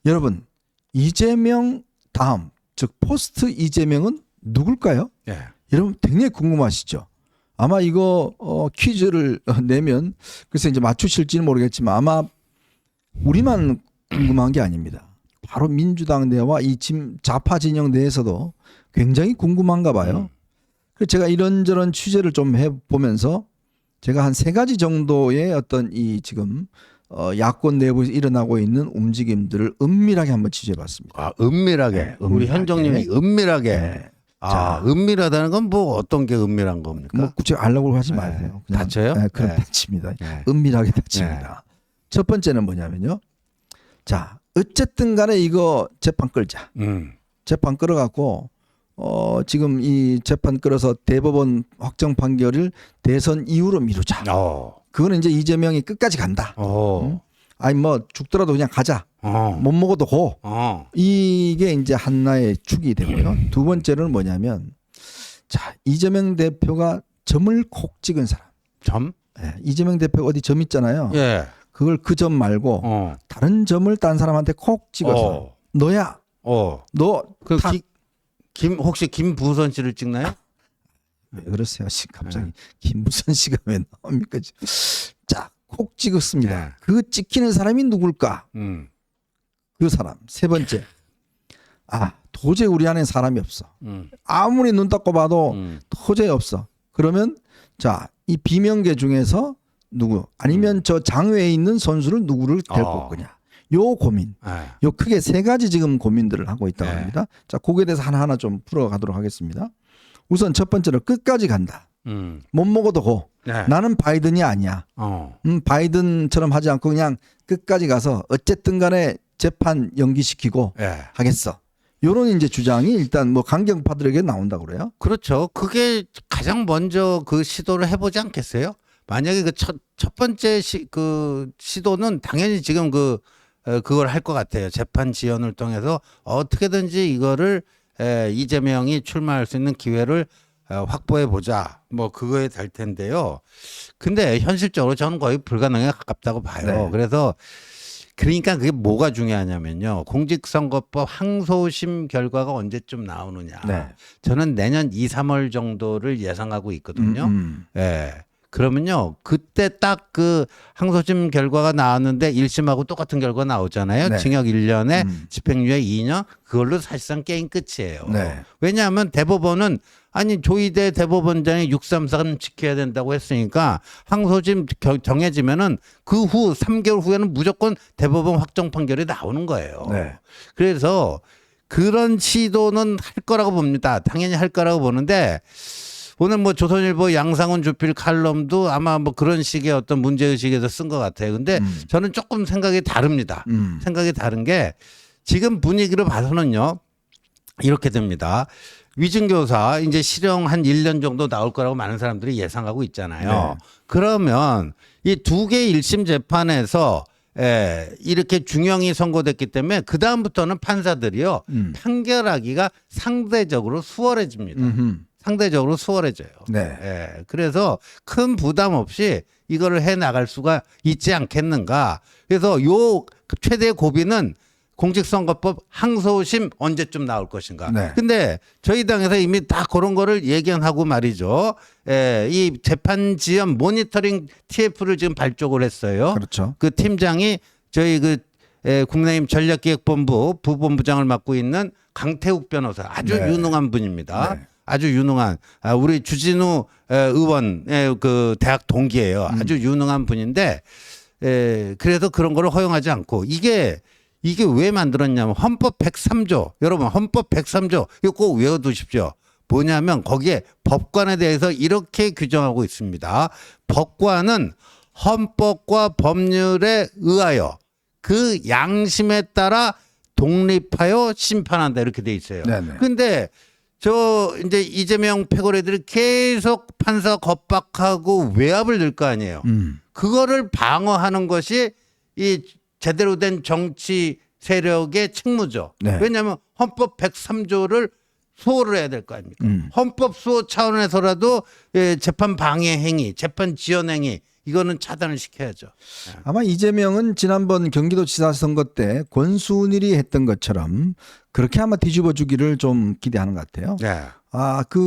여러분 이재명 다음 즉 포스트 이재명은 누굴까요? 예. 여러분 굉장히 궁금하시죠? 아마 이거 퀴즈를 내면 글쎄 이제 맞추실지는 모르겠지만 아마 우리만 궁금한 게 아닙니다. 바로 민주당 내와 이 좌파 진영 내에서도 굉장히 궁금한가 봐요. 그래서 제가 이런저런 취재를 좀 해보면서 제가 한 3가지 정도의 어떤 이 지금 야권 내부에서 일어나고 있는 움직임들을 은밀하게 한번 취재해봤습니다. 아, 은밀하게. 네, 우리 은밀하게. 현정님이 은밀하게. 네. 아, 자. 은밀하다는 건 뭐 어떤 게 은밀한 겁니까? 뭐 굳이 알려고 하지 네. 마세요. 그냥, 다쳐요? 네, 그럼 네. 다칩니다. 네. 은밀하게 다칩니다. 첫 번째는 뭐냐면요. 자, 어쨌든 간에 이거 재판 끌자. 재판 끌어갖고 지금 이 재판 끌어서 대법원 확정 판결을 대선 이후로 미루자. 그거는 이제 이재명이 끝까지 간다. 응? 아니 뭐 죽더라도 그냥 가자. 못 먹어도 고. 이게 이제 하나의 축이 되고요. 두 번째는 뭐냐면 자 이재명 대표가 점을 콕 찍은 사람. 점? 네, 이재명 대표가 어디 점 있잖아요. 예. 그걸 그 점 말고 다른 점을 딴 사람한테 콕 찍어서 너야. 너 그 혹시 김부선 씨를 찍나요? 왜 그러세요? 갑자기 김부선 씨가 왜 나옵니까? 자, 콕 찍었습니다. 네. 그 찍히는 사람이 누굴까? 그 사람. 세 번째. 아, 도저히 우리 안에 사람이 없어. 아무리 눈 닦고 봐도 도저히 없어. 그러면 자, 이 비명계 중에서 누구? 아니면 저 장외에 있는 선수를 누구를 데리고 올 거냐? 요 고민. 요 크게 3가지 지금 고민들을 하고 있다고 합니다. 자, 거기에 대해서 하나하나 좀 풀어가도록 하겠습니다. 우선 첫 번째로 끝까지 간다. 못 먹어도 고. 나는 바이든이 아니야. 바이든처럼 하지 않고 그냥 끝까지 가서 어쨌든 간에 재판 연기시키고 하겠어. 요런 이제 주장이 일단 뭐 강경파들에게 나온다고 그래요. 그렇죠. 그게 가장 먼저 그 시도를 해보지 않겠어요? 만약에 그 첫 번째 그 시도는 당연히 지금 그걸 할 것 같아요. 재판 지연을 통해서 어떻게든지 이거를 이재명이 출마할 수 있는 기회를 확보해 보자. 뭐 그거에 될 텐데요. 근데 현실적으로 저는 거의 불가능에 가깝다고 봐요. 네. 그래서 그러니까 그게 뭐가 중요하냐면요. 공직선거법 항소심 결과가 언제쯤 나오느냐. 네. 저는 내년 2, 3월 정도를 예상하고 있거든요. 예. 그러면요. 그때 딱 그 항소심 결과가 나왔는데 1심하고 똑같은 결과 나오잖아요. 네. 징역 1년에 집행유예 2년. 그걸로 사실상 게임 끝이에요. 네. 왜냐하면 대법원은 아니 조희대 대법원장이 633 지켜야 된다고 했으니까 항소심 정해지면은 그 후 3개월 후에는 무조건 대법원 확정 판결이 나오는 거예요. 네. 그래서 그런 시도는 할 거라고 봅니다. 당연히 할 거라고 보는데 오늘 뭐 조선일보 양상훈 주필 칼럼도 아마 뭐 그런 식의 어떤 문제의식에서 쓴 것 같아요. 근데 저는 조금 생각이 다릅니다. 생각이 다른 게 지금 분위기로 봐서는요. 이렇게 됩니다. 위증교사 이제 실형 한 1년 정도 나올 거라고 많은 사람들이 예상하고 있잖아요. 네. 그러면 이 2개 1심 재판에서 이렇게 중형이 선고됐기 때문에 그 다음부터는 판사들이요. 판결하기가 상대적으로 수월해집니다. 상대적으로 수월해져요. 네. 그래서 큰 부담 없이 이거를 해 나갈 수가 있지 않겠는가. 그래서 요 최대 고비는 공직선거법 항소심 언제쯤 나올 것인가. 네. 근데 저희 당에서 이미 다 그런 거를 예견하고 말이죠. 이 재판 지연 모니터링 TF를 지금 발족을 했어요. 그렇죠. 그 팀장이 저희 국민의힘 전략기획본부 부본부장을 맡고 있는 강태욱 변호사 아주 네. 유능한 분입니다. 네. 아주 유능한 우리 주진우 의원의 그 대학 동기예요. 아주 유능한 분인데 그래서 그런 거를 허용하지 않고 이게 왜 만들었냐면 헌법 103조 여러분 헌법 103조 이거 꼭 외워두십시오. 뭐냐면 거기에 법관에 대해서 이렇게 규정하고 있습니다. 법관은 헌법과 법률에 의하여 그 양심에 따라 독립하여 심판한다 이렇게 돼 있어요. 그런데 저 이제 이재명 패거리들이 계속 판사 겁박하고 외압을 넣을 거 아니에요. 그거를 방어하는 것이 이 제대로 된 정치 세력의 책무죠. 네. 왜냐하면 헌법 103조를 수호를 해야 될 거 아닙니까? 헌법 수호 차원에서라도 재판 방해 행위, 재판 지연 행위 이거는 차단을 시켜야죠. 아마 이재명은 지난번 경기도지사 선거 때 권순일이 했던 것처럼 그렇게 아마 뒤집어 주기를 좀 기대하는 것 같아요. 네.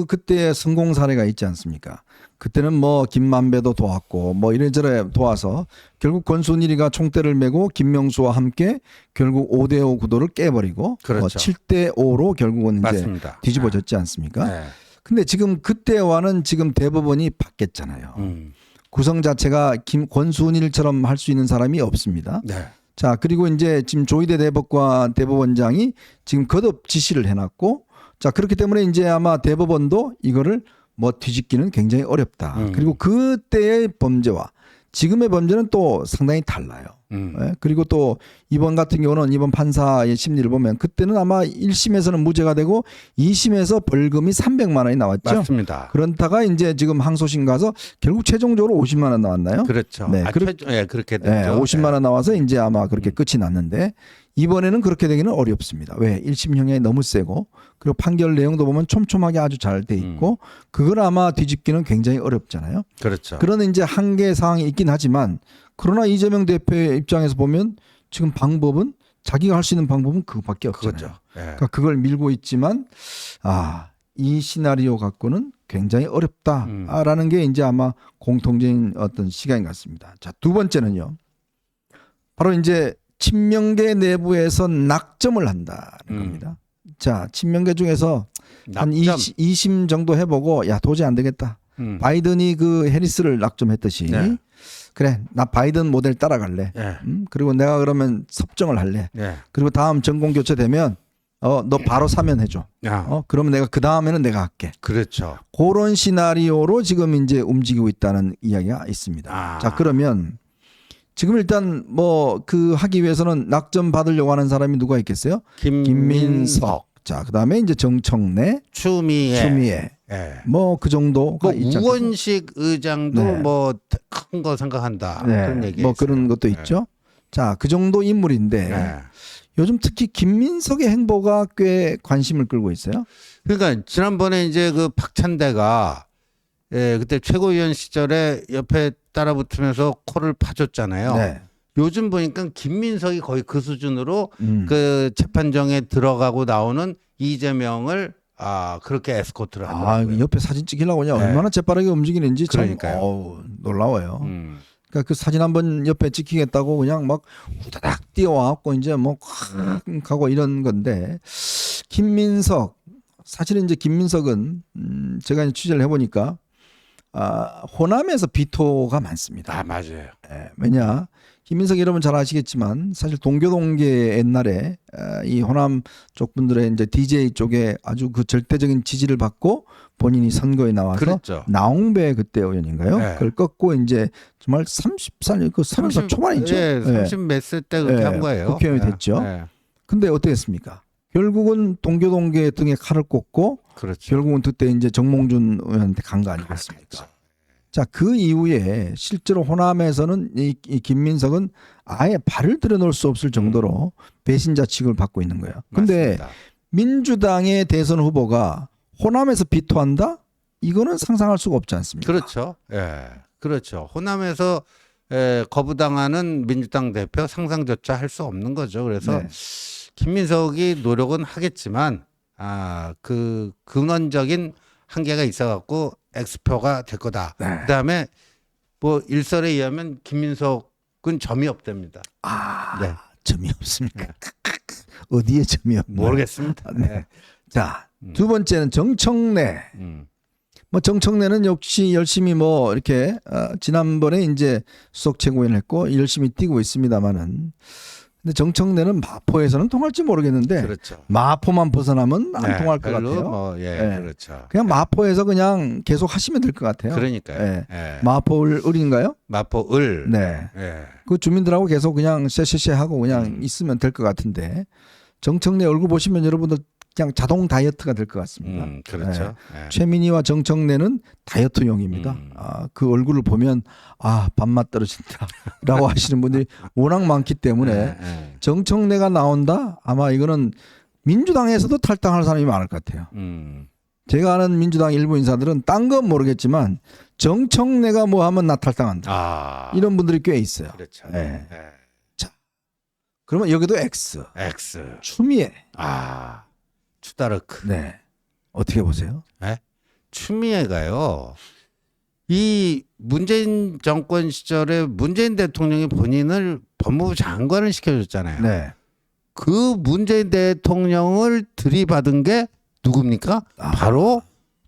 그때 성공 사례가 있지 않습니까? 그때는 뭐 김만배도 도왔고 뭐 이래저래 도와서 결국 권순일이가 총대를 메고 김명수와 함께 결국 5대5 구도를 깨버리고 그렇죠. 7대5로 결국은 이제 맞습니다. 뒤집어졌지 않습니까? 네. 근데 지금 그때와는 지금 대법원이 바뀌었잖아요. 구성 자체가 권순일처럼 할 수 있는 사람이 없습니다. 네. 자, 그리고 이제 지금 조희대 대법원장이 지금 거듭 지시를 해놨고, 자, 그렇기 때문에 이제 아마 대법원도 이거를 뭐 뒤집기는 굉장히 어렵다. 그리고 그때의 범죄와 지금의 범죄는 또 상당히 달라요. 예? 그리고 또 이번 같은 경우는 이번 판사의 심리를 보면 그때는 아마 1심에서는 무죄가 되고 2심에서 벌금이 300만 원이 나왔죠. 맞습니다. 그러다가 이제 지금 항소심 가서 결국 최종적으로 50만 원 나왔나요? 그렇죠. 네, 그렇게 됐죠. 50만 원 나와서 이제 아마 그렇게 끝이 났는데 이번에는 그렇게 되기는 어렵습니다. 왜? 1심 형량이 너무 세고 그리고 판결 내용도 보면 촘촘하게 아주 잘 돼 있고 그걸 아마 뒤집기는 굉장히 어렵잖아요. 그렇죠. 그런 이제 한계 사항이 있긴 하지만 그러나 이재명 대표의 입장에서 보면 지금 방법은 자기가 할 수 있는 방법은 그거밖에 없잖아요. 그거죠. 네. 그러니까 그걸 밀고 있지만 이 시나리오 갖고는 굉장히 어렵다라는 게 이제 아마 공통적인 어떤 시각인 것 같습니다. 자, 두 번째는요. 바로 이제 친명계 내부에서 낙점을 한다는 겁니다. 자, 친명계 중에서 한 2심 정도 해보고 야 도저히 안 되겠다. 바이든이 그 해리스를 낙점했듯이 네. 그래 나 바이든 모델 따라갈래. 네. 그리고 내가 그러면 섭정을 할래. 네. 그리고 다음 정권 교체되면 너 바로 사면해줘. 그러면 내가 그 다음에는 내가 할게. 그렇죠. 그런 시나리오로 지금 이제 움직이고 있다는 이야기가 있습니다. 자, 그러면 지금 일단 뭐 그 하기 위해서는 낙점 받으려고 하는 사람이 누가 있겠어요? 김민석. 자, 그다음에 이제 정청래, 추미애. 네. 뭐 그 정도가 뭐 있죠. 우원식 의장도 네. 뭐 큰 거 생각한다. 네. 그런 얘기. 뭐 그런 것도 있죠. 자, 그 정도 인물인데 네. 요즘 특히 김민석의 행보가 꽤 관심을 끌고 있어요. 그러니까 지난번에 이제 그 박찬대가 그때 최고위원 시절에 옆에 따라붙으면서 코를 파줬잖아요. 네. 요즘 보니까 김민석이 거의 그 수준으로 그 재판정에 들어가고 나오는 이재명을 그렇게 에스코트를 하더라고요. 옆에 사진 찍히려고 그냥 네. 얼마나 재빠르게 움직이는지 참 그러니까요. 놀라워요. 그러니까 그 사진 한번 옆에 찍히겠다고 그냥 막 후다닥 뛰어와갖고 이제 뭐 하고 이런 건데 김민석 사실은 이제 김민석은 제가 이제 취재를 해보니까 호남에서 비토가 많습니다. 맞아요. 네, 왜냐 김민석 여러분 잘 아시겠지만 사실 동교동계 옛날에 이 호남 쪽 분들의 이제 DJ 쪽에 아주 그 절대적인 지지를 받고 본인이 선거에 나와서 그랬죠. 나홍배 그때 의원인가요? 네. 그걸 꺾고 이제 정말 30살 그 30살 초반이죠. 네, 30 몇 세 때 그렇게 한 거예요. 국회의원이 됐죠. 네. 근데 어떻겠습니까? 결국은 동교동계 등에 칼을 꽂고 그렇죠. 결국은 그때 이제 정몽준 의원한테 간 거 아니겠습니까? 그렇죠. 자, 그 이후에 실제로 호남에서는 이 김민석은 아예 발을 들여놓을 수 없을 정도로 배신자 취급을 받고 있는 거예요. 근데 맞습니다. 민주당의 대선 후보가 호남에서 비토한다? 이거는 상상할 수가 없지 않습니까? 그렇죠. 예. 그렇죠. 호남에서 거부당하는 민주당 대표 상상조차 할 수 없는 거죠. 그래서 네. 김민석이 노력은 하겠지만 그 근원적인 한계가 있어갖고 X표가 될 거다. 네. 그다음에 뭐 일설에 의하면 김민석은 점이 없답니다. 네. 점이 없습니까? 어디에 점이 없나요? 모르겠습니다. 네. 자, 두 번째는 정청래. 뭐 정청래는 역시 열심히 뭐 이렇게 지난번에 이제 수석 최고위원을 했고 열심히 뛰고 있습니다만은 근데 정청래는 마포에서는 통할지 모르겠는데 그렇죠. 마포만 벗어나면 안 네, 통할 것 별로 같아요. 뭐, 네. 그렇죠. 그냥 마포에서 그냥 계속 하시면 될 것 같아요. 그러니까요. 네. 예. 마포을인가요? 마포을. 네. 예. 그 주민들하고 계속 그냥 쎄쎄쎄 하고 그냥 있으면 될 것 같은데 정청래 얼굴 보시면 여러분들 그냥 자동 다이어트가 될 것 같습니다. 그렇죠. 예. 최민희와 정청래는 다이어트용입니다. 그 얼굴을 보면 밥맛 떨어진다라고 하시는 분들이 워낙 많기 때문에 정청래가 나온다? 아마 이거는 민주당에서도 탈당할 사람이 많을 것 같아요. 제가 아는 민주당 일부 인사들은 딴 건 모르겠지만 정청래가 뭐 하면 나 탈당한다. 이런 분들이 꽤 있어요. 그렇죠. 네. 네. 그러면 여기도 X. X. 추미애. 추다르크. 네. 어떻게 보세요? 네? 추미애가요. 이 문재인 정권 시절에 문재인 대통령이 본인을 법무부 장관을 시켜줬잖아요. 네. 그 문재인 대통령을 들이받은 게 누굽니까? 바로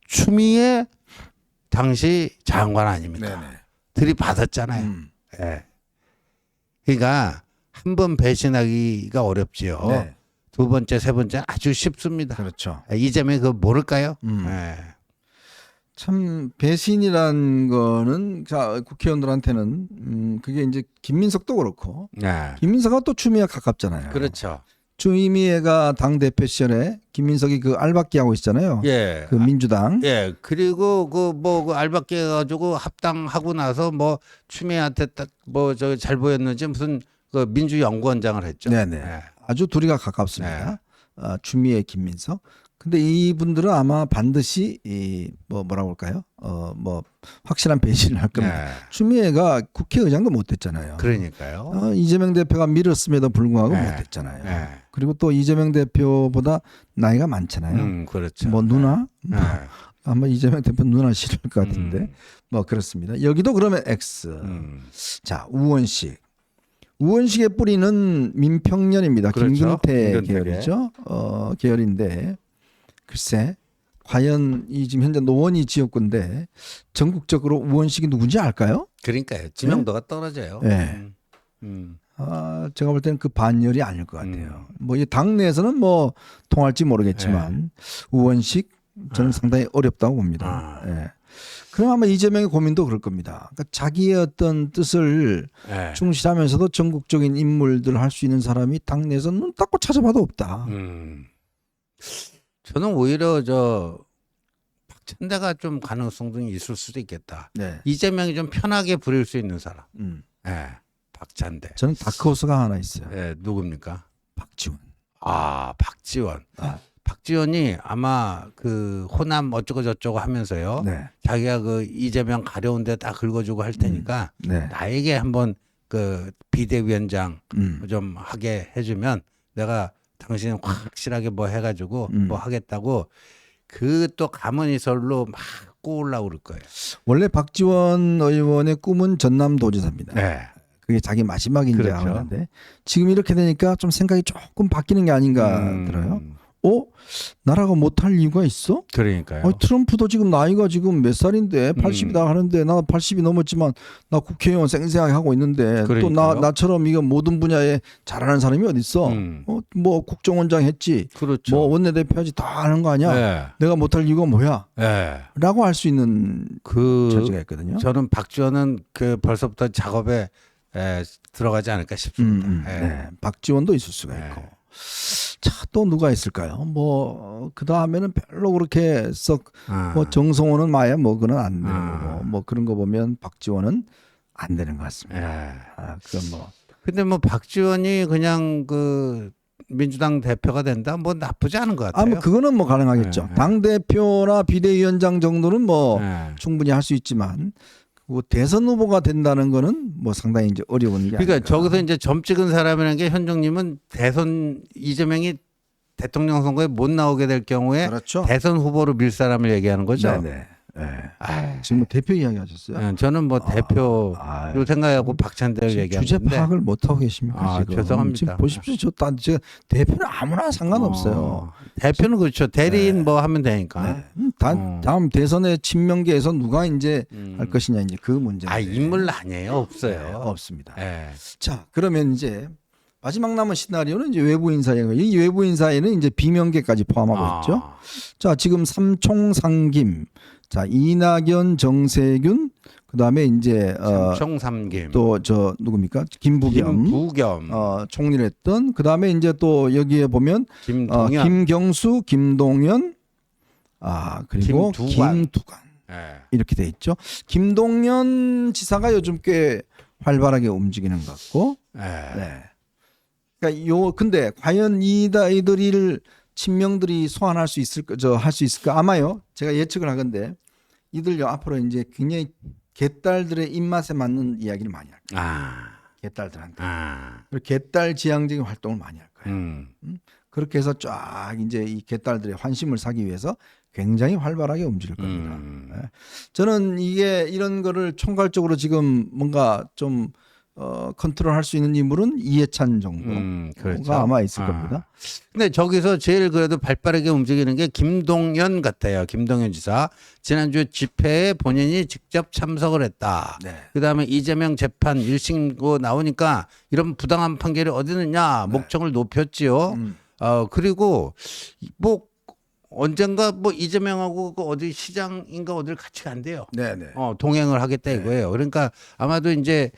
추미애 당시 장관 아닙니까? 네네. 들이받았잖아요. 네. 그러니까 한 번 배신하기가 어렵지요. 네. 두 번째, 세 번째 아주 쉽습니다. 그렇죠. 이재명이 그거 모를까요? 네. 참 배신이란 거는 자 국회의원들한테는 그게 이제 김민석도 그렇고 네. 김민석하고 또 추미애가 가깝잖아요. 그렇죠. 추미애가 당 대표 시절에 김민석이 그 알박기 하고 있잖아요. 예. 그 민주당. 예. 그리고 그 알박기 해가지고 합당하고 나서 뭐 추미애한테 딱 뭐 저 잘 보였는지 무슨 그 민주연구원장을 했죠. 네네. 예. 아주 둘이가 가깝습니다. 추미애, 김민석. 근데 이분들은 아마 반드시 뭐라고 할까요? 뭐 확실한 배신을 할 겁니다. 네. 추미애가 국회의장도 못 됐잖아요. 그러니까요. 이재명 대표가 밀었음에도 불구하고 네. 못 됐잖아요. 네. 그리고 또 이재명 대표보다 나이가 많잖아요. 그렇죠. 뭐 누나? 네. 아마 이재명 대표 누나 싫을 것 같은데 뭐 그렇습니다. 여기도 그러면 X. 자, 우원식. 우원식의 뿌리는 민평년입니다. 그렇죠. 김근태 김근태계. 계열이죠. 계열인데 글쎄 과연 이 지금 현재 노원이 지역구인데 전국적으로 우원식이 누군지 알까요? 그러니까요. 지명도가 떨어져요. 네. 제가 볼 때는 그 반열이 아닐 것 같아요. 뭐 이 당내에서는 뭐 통할지 모르겠지만 우원식 저는 상당히 어렵다고 봅니다. 예. 그럼 아마 이재명의 고민도 그럴 겁니다. 그러니까 자기의 어떤 뜻을 네. 충실하면서도 전국적인 인물들 할 수 있는 사람이 당내에서 눈 닦고 찾아봐도 없다. 저는 오히려 저 박찬대가 좀 가능성도 있을 수도 있겠다. 네. 이재명이 좀 편하게 부릴 수 있는 사람. 네. 박찬대. 저는 다크호스가 하나 있어요. 네. 누굽니까? 박지원. 박지원. 박지원이 아마 그 호남 어쩌고 저쩌고 하면서요. 네. 자기가 그 이재명 가려운데 다 긁어주고 할 테니까 네. 나에게 한번 그 비대위원장 좀 하게 해주면 내가 당신 확실하게 뭐 해가지고 뭐 하겠다고 그 또 가문이설로 막 꼬으려고 그럴 거예요. 원래 박지원 의원의 꿈은 전남도지사입니다. 네. 그게 자기 마지막 인자가 그렇죠. 하는데 지금 이렇게 되니까 좀 생각이 조금 바뀌는 게 아닌가 들어요. 나라가 못할 이유가 있어? 그러니까요. 트럼프도 지금 나이가 지금 몇 살인데 80이다 하는데 나 80이 넘었지만 나 국회의원 쌩쌩하게 하고 있는데 또 그러니까요. 나처럼 이거 모든 분야에 잘하는 사람이 어디 있어? 뭐 국정원장 했지, 그렇죠. 뭐 원내대표 하지 다 하는 거 아니야? 네. 내가 못할 이유가 뭐야? 네. 라고 할 수 있는 그 처지가 있거든요. 저는 박지원은 그 벌써부터 작업에 들어가지 않을까 싶습니다. 네. 박지원도 있을 수가 있고. 자, 또 누가 있을까요? 뭐 그 다음에는 별로 그렇게 썩 뭐 정성호는 마야 뭐 그는 안 되는 거고 뭐 그런 거 보면 박지원은 안 되는 것 같습니다. 그건 뭐. 근데 뭐 박지원이 그냥 그 민주당 대표가 된다 뭐 나쁘지 않은 것 같아요. 뭐 그거는 뭐 가능하겠죠. 당 대표나 비대위원장 정도는 뭐 충분히 할 수 있지만. 그 대선 후보가 된다는 거는 뭐 상당히 이제 어려운 게 그러니까 아닐까. 저기서 이제 점 찍은 사람이라는 게 현정님은 대선 이재명이 대통령 선거에 못 나오게 될 경우에 그렇죠. 대선 후보로 밀 사람을 얘기하는 거죠. 네네. 지금 뭐 대표 이야기하셨어요? 저는 뭐 대표로 생각하고 박찬대를 얘기하는 주제 건데. 파악을 못 하고 계십니까? 지금. 죄송합니다. 지금 보십시오. 제가 대표는 아무나 상관없어요. 대표는 그렇죠. 대리인 뭐 하면 되니까. 다음 대선의 친명계에서 누가 이제 할 것이냐 이제 그 문제. 인물 아니에요. 없어요. 네, 없습니다. 네. 자, 그러면 이제 마지막 남은 시나리오는 이제 외부 인사예요. 이 외부 인사에는 이제 비명계까지 포함하고 있죠. 자, 지금 삼총상김, 자 이낙연, 정세균, 그다음에 이제 삼총삼김 또 저 누굽니까? 김부겸 총리를 했던. 그다음에 이제 또 여기에 보면 김동연, 김경수, 김동연, 그리고 김두관 이렇게 돼 있죠. 김동연 지사가 요즘 꽤 활발하게 움직이는 것 같고. 네. 그러니까 근데 과연 이들을 친명들이 소환할 수 있을까, 할 수 있을까? 아마요. 제가 예측을 하건데 이들요 앞으로 이제 굉장히 개딸들의 입맛에 맞는 이야기를 많이 할 거예요. 개딸들한테. 그리고 개딸 지향적인 활동을 많이 할 거예요. 그렇게 해서 쫙 이제 이 개딸들의 환심을 사기 위해서 굉장히 활발하게 움직일 겁니다. 예. 저는 이게 이런 거를 총괄적으로 지금 뭔가 좀 컨트롤할 수 있는 인물은 이해찬 정도가 그렇죠. 아마 있을 겁니다. 근데 저기서 제일 그래도 발빠르게 움직이는 게 김동연 같아요. 김동연 지사. 지난주 집회에 본인이 직접 참석을 했다. 네. 그다음에 이재명 재판 1심 나오니까 이런 부당한 판결이 어디 있느냐 목청을 높였지요. 그리고 뭐 언젠가 뭐 이재명하고 그 어디 시장인가 어디를 같이 간대요. 네네. 동행을 하겠다 이거예요. 그러니까 아마도 이제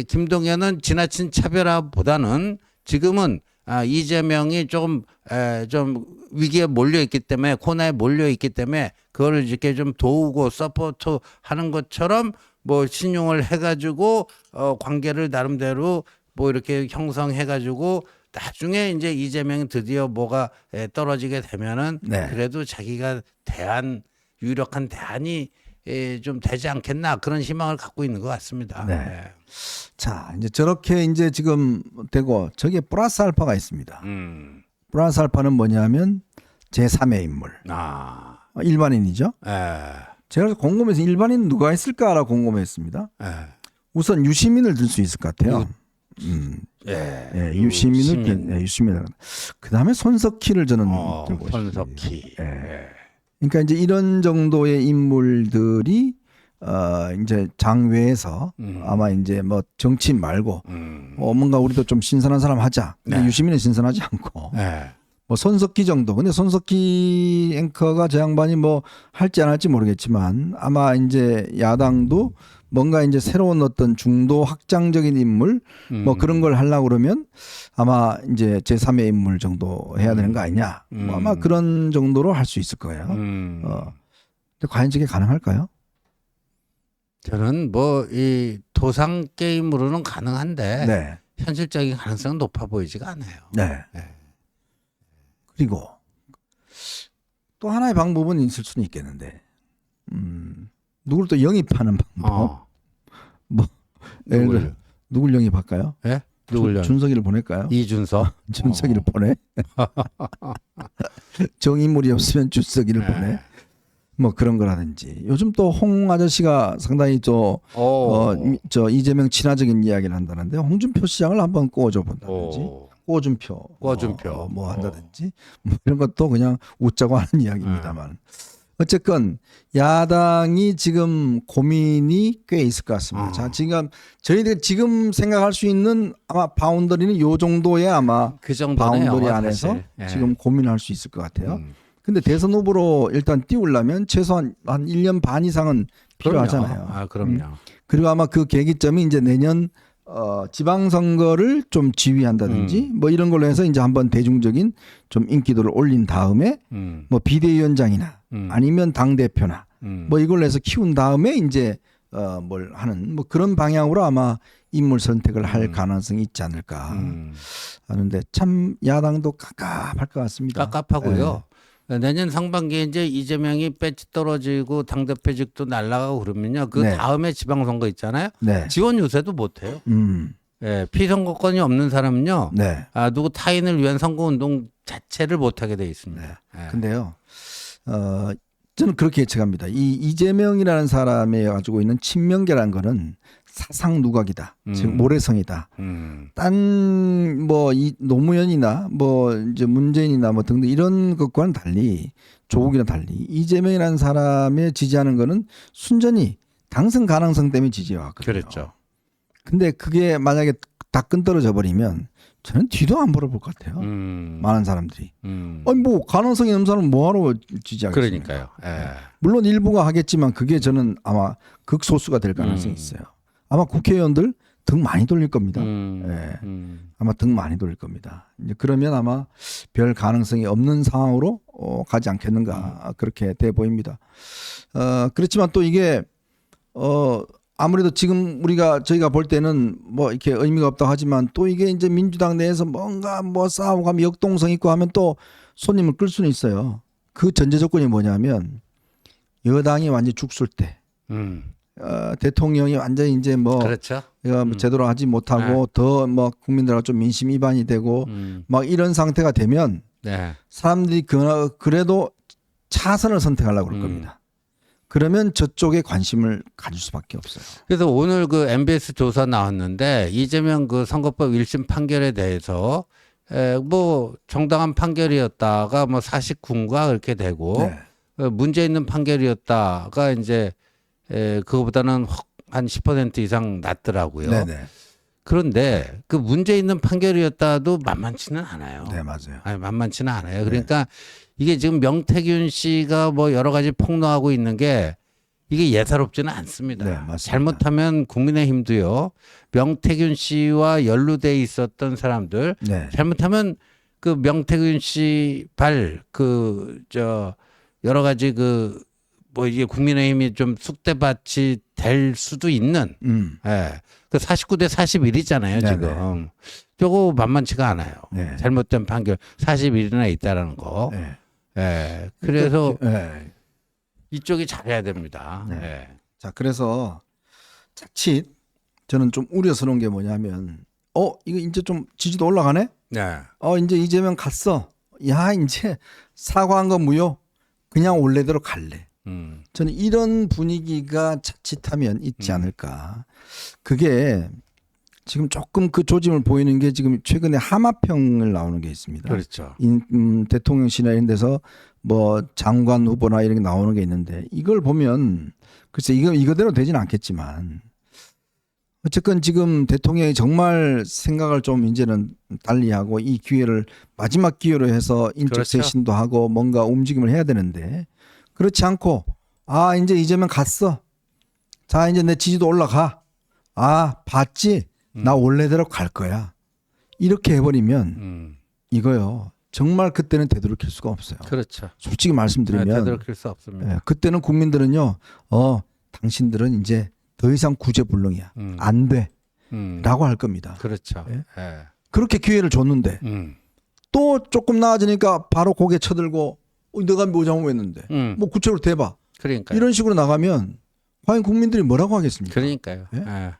김동연은 지나친 차별화보다는 지금은 이재명이 좀 위기에 몰려 있기 때문에 코너에 몰려 있기 때문에 그거를 이렇게 좀 도우고 서포트 하는 것처럼 뭐 신용을 해가지고 관계를 나름대로 뭐 이렇게 형성해가지고 나중에 이제 이재명이 드디어 뭐가 떨어지게 되면은 네. 그래도 자기가 유력한 대안이 좀 되지 않겠나 그런 희망을 갖고 있는 것 같습니다. 네. 자, 이제 저렇게 이제 지금 되고 저기에 플러스 알파가 있습니다. 플러스 알파는 뭐냐면 제3의 인물. 일반인이죠. 제가 그래서 궁금해서 일반인 누가 있을까라고 궁금했습니다. 우선 유시민을 들 수 있을 것 같아요. 유시민을 유시민. 그다음에 손석희를 저는 들고 손석희. 그러니까 이제 이런 정도의 인물들이 이제 장외에서 아마 이제 뭐 정치인 말고 뭔가 우리도 좀 신선한 사람 하자. 근데 유시민은 신선하지 않고 뭐 손석희 정도. 근데 손석희 앵커가 저 양반이 뭐 할지 안 할지 모르겠지만 아마 이제 야당도 뭔가 이제 새로운 어떤 중도 확장적인 인물 뭐 그런 걸 하려고 그러면 아마 이제 제3의 인물 정도 해야 되는 거 아니냐. 뭐 아마 그런 정도로 할 수 있을 거예요. 근데 과연 저게 가능할까요? 저는 뭐 이 도상 게임으로는 가능한데 네. 현실적인 가능성은 높아 보이지가 않아요. 네. 그리고 또 하나의 방법은 있을 수는 있겠는데, 누굴 또 영입하는 방법. 뭐 예를 들어 누굴 영입할까요? 예? 누굴요? 준석이를 보낼까요? 이준석. 준석이를 보내. 정인물이 없으면 준석이를 보내. 뭐 그런 거라든지. 요즘 또 홍 아저씨가 상당히 저 이재명 친화적인 이야기를 한다는데 홍준표 시장을 한번 꽂아 본다든지. 꽂준표 뭐 한다든지 뭐 이런 것도 그냥 웃자고 하는 이야기입니다만 어쨌건 야당이 지금 고민이 꽤 있을 것 같습니다. 자, 지금 저희들 지금 생각할 수 있는 아마 바운더리는 요 정도의 아마 그 정도네요, 바운더리 안에서 사실. 지금 고민할 수 있을 것 같아요. 근데 대선 후보로 일단 띄우려면 최소한 한 1년 반 이상은 필요하잖아요. 그럼요. 그리고 아마 그 계기점이 이제 내년 지방선거를 좀 지휘한다든지 뭐 이런 걸로 해서 이제 한번 대중적인 좀 인기도를 올린 다음에 뭐 비대위원장이나 아니면 당대표나 뭐 이걸로 해서 키운 다음에 이제 뭘 하는 뭐 그런 방향으로 아마 인물 선택을 할 가능성이 있지 않을까 하는데 참 야당도 깝깝할 것 같습니다. 깝깝하고요. 내년 상반기에 이제 이재명이 배치 떨어지고 당대표직도 날아가고 그러면요. 그 다음에 지방선거 있잖아요. 지원 유세도 못해요. 피선거권이 없는 사람은요. 누구 타인을 위한 선거운동 자체를 못하게 돼 있습니다. 근데요. 저는 그렇게 예측합니다. 이 이재명이라는 사람이 가지고 있는 친명계라는 거는 사상 누각이다. 즉 모래성이다. 딴 뭐 이 노무현이나 뭐 이제 문재인이나 뭐 등등 이런 것과는 달리 조국이랑 달리 이재명이라는 사람의 지지하는 거는 순전히 당선 가능성 때문에 지지해왔거든요. 그렇죠. 근데 그게 만약에 다 끈떨어져 버리면 저는 뒤도 안 보러 볼 것 같아요. 많은 사람들이. 아니 뭐 가능성이 없는 사람은 뭐하러 지지하겠습니까? 그러니까요. 물론 일부가 하겠지만 그게 저는 아마 극소수가 될 가능성이 있어요. 아마 국회의원들 등 많이 돌릴 겁니다. 아마 등 많이 돌릴 겁니다. 이제 그러면 아마 별 가능성이 없는 상황으로 가지 않겠는가 그렇게 돼 보입니다. 그렇지만 또 이게 아무래도 지금 저희가 볼 때는 뭐 이렇게 의미가 없다고 하지만 또 이게 이제 민주당 내에서 뭔가 뭐 싸우고 하면 역동성 있고 하면 또 손님을 끌 수는 있어요. 그 전제 조건이 뭐냐면 여당이 완전히 죽술 때 대통령이 완전히 이제 뭐 그렇죠. 이거 제대로 하지 못하고 더 뭐 국민들하고 좀 민심 위반이 되고 막 이런 상태가 되면 네. 사람들이 그래도 차선을 선택하려고 그럴 겁니다. 그러면 저쪽에 관심을 가질 수밖에 없어요. 그래서 오늘 그 MBS 조사 나왔는데 이재명 그 선거법 1심 판결에 대해서 뭐 정당한 판결이었다가 뭐 49인가 그렇게 되고 네. 문제 있는 판결이었다가 이제 그거보다는 한 10% 이상 낮더라고요. 네네. 그런데 그 문제 있는 판결이었다도 만만치는 않아요. 네, 맞아요. 아니, 만만치는 않아요. 그러니까 이게 지금 명태균 씨가 뭐 여러 가지 폭로하고 있는 게 이게 예사롭지는 않습니다. 네, 맞습니다. 잘못하면 국민의힘도요. 명태균 씨와 연루돼 있었던 사람들 네. 잘못하면 그 명태균 씨 여러 가지 뭐 이게 국민의힘이 좀 쑥대밭이 될 수도 있는 그 49대 41이잖아요, 네네. 지금. 저거 만만치가 않아요. 네. 잘못된 판결 41이나 있다라는 거. 네. 그래서 네. 이쪽이 잘해야 됩니다. 네. 예. 자, 그래서 자칫 저는 좀 우려스러운 게 뭐냐면 이거 이제 좀 지지도 올라가네? 네. 이제 이재명 갔어. 야, 이제 사과한 거 무효. 그냥 원래대로 갈래. 저는 이런 분위기가 자칫하면 있지 않을까. 그게 지금 조금 그 조짐을 보이는 게 지금 최근에 하마평을 나오는 게 있습니다. 그렇죠. 대통령실이나 이런 데서 뭐 장관 후보나 이런 게 나오는 게 있는데 이걸 보면 글쎄 이거대로 되지는 않겠지만 어쨌건 지금 대통령이 정말 생각을 좀 이제는 달리하고 이 기회를 마지막 기회로 해서 인적 그렇죠. 쇄신도 하고 뭔가 움직임을 해야 되는데 그렇지 않고 이제 이재명 갔어. 자, 이제 내 지지도 올라가. 봤지? 나 원래대로 갈 거야. 이렇게 해버리면 이거요. 정말 그때는 되돌이킬 수가 없어요. 그렇죠. 솔직히 말씀드리면 되돌이킬 수 없습니다. 그때는 국민들은요. 당신들은 이제 더 이상 구제불능이야. 안 돼. 라고 할 겁니다. 그렇죠. 예? 예. 그렇게 기회를 줬는데 또 조금 나아지니까 바로 고개 쳐들고 내가 뭐 잘못했는데 뭐 구체적으로 대봐. 그러니까 이런 식으로 나가면 과연 국민들이 뭐라고 하겠습니까? 그러니까요. 예? 예.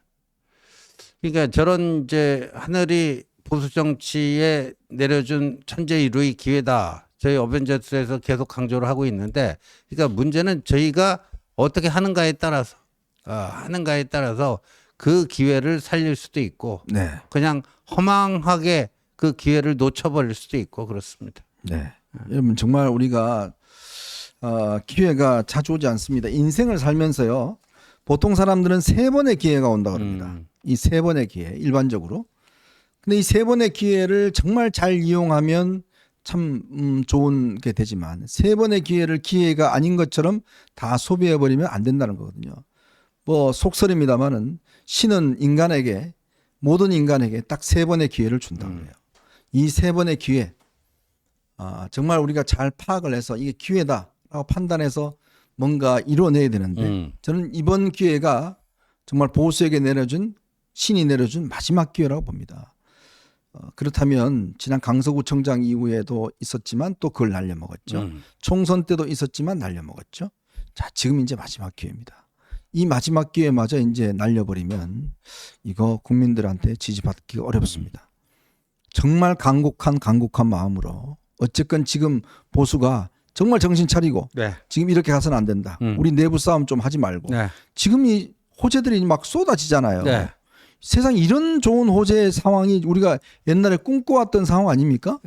그러니까 저런 이제 하늘이 보수 정치에 내려준 천재일우의 기회다. 저희 어벤져스에서 계속 강조를 하고 있는데, 그러니까 문제는 저희가 어떻게 하는가에 따라서 그 기회를 살릴 수도 있고, 네. 그냥 허망하게 그 기회를 놓쳐버릴 수도 있고 그렇습니다. 네. 여러분 정말 우리가 기회가 자주 오지 않습니다. 인생을 살면서요. 보통 사람들은 3번의 기회가 온다 그럽니다. 이 3번의 기회 일반적으로. 근데 이 3번의 기회를 정말 잘 이용하면 참 좋은 게 되지만 3번의 기회가 아닌 것처럼 다 소비해 버리면 안 된다는 거거든요. 뭐 속설입니다만은 신은 모든 인간에게 딱 3번의 기회를 준다고 해요. 이 3번의 기회 정말 우리가 잘 파악을 해서 이게 기회다라고 판단해서 뭔가 이뤄내야 되는데 저는 이번 기회가 정말 보수에게 신이 내려준 마지막 기회라고 봅니다. 그렇다면 지난 강서구청장 이후에도 있었지만 또 그걸 날려먹었죠. 총선 때도 있었지만 날려먹었죠. 자, 지금 이제 마지막 기회입니다. 이 마지막 기회마저 이제 날려버리면 이거 국민들한테 지지받기가 어렵습니다. 정말 간곡한 마음으로 어쨌건 지금 보수가 정말 정신 차리고 지금 이렇게 가서는 안 된다. 우리 내부 싸움 좀 하지 말고 지금 이 호재들이 막 쏟아지잖아요. 세상 이런 좋은 호재의 상황이 우리가 옛날에 꿈꿔왔던 상황 아닙니까?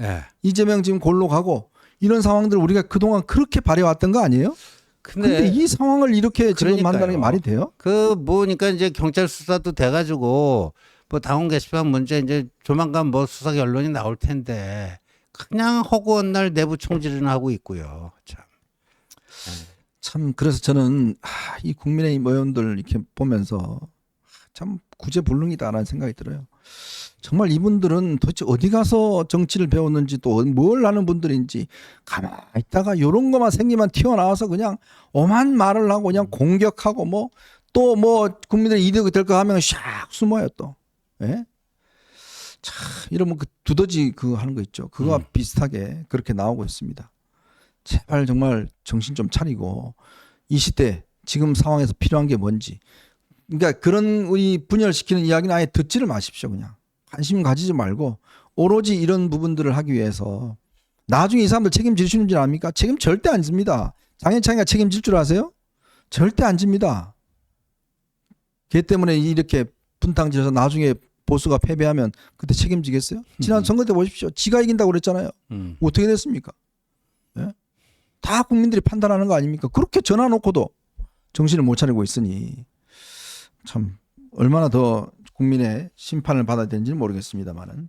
이재명 지금 골로 가고 이런 상황들 우리가 그동안 그렇게 바래왔던 거 아니에요? 근데 이 상황을 이렇게 지금 한다는 게 말이 돼요? 그러니까 이제 경찰 수사도 돼가지고 뭐 당원 게시판 문제 이제 조만간 뭐 수사 결론이 나올 텐데 그냥 허구한 날 내부 총질을 하고 있고요. 참 그래서 저는 이 국민의힘 의원들 이렇게 보면서 참 구제불능이다라는 생각이 들어요. 정말 이분들은 도대체 어디 가서 정치를 배웠는지 또 뭘 하는 분들인지 가만히 있다가 이런 것만 생기만 튀어나와서 그냥 엄한 말을 하고 그냥 공격하고 뭐 또 뭐 국민들의 이득이 될 거 하면 샥 숨어요 또. 예? 참 이러면 그 두더지 그 하는 거 있죠. 그거와 비슷하게 그렇게 나오고 있습니다. 제발 정말 정신 좀 차리고 이 시대 지금 상황에서 필요한 게 뭔지. 그러니까 그런 우리 분열시키는 이야기는 아예 듣지를 마십시오. 그냥 관심 가지지 말고 오로지 이런 부분들을 하기 위해서 나중에 이 사람들 책임질 수 있는 줄 압니까? 책임 절대 안 집니다. 장해찬이가 책임질 줄 아세요? 절대 안 집니다. 걔 때문에 이렇게 분탕질해서 나중에 보수가 패배하면 그때 책임지겠어요? 지난 선거 때 보십시오. 지가 이긴다고 그랬잖아요. 어떻게 됐습니까? 예? 다 국민들이 판단하는 거 아닙니까? 그렇게 전화 놓고도 정신을 못 차리고 있으니 참 얼마나 더 국민의 심판을 받아야 되는지는 모르겠습니다만은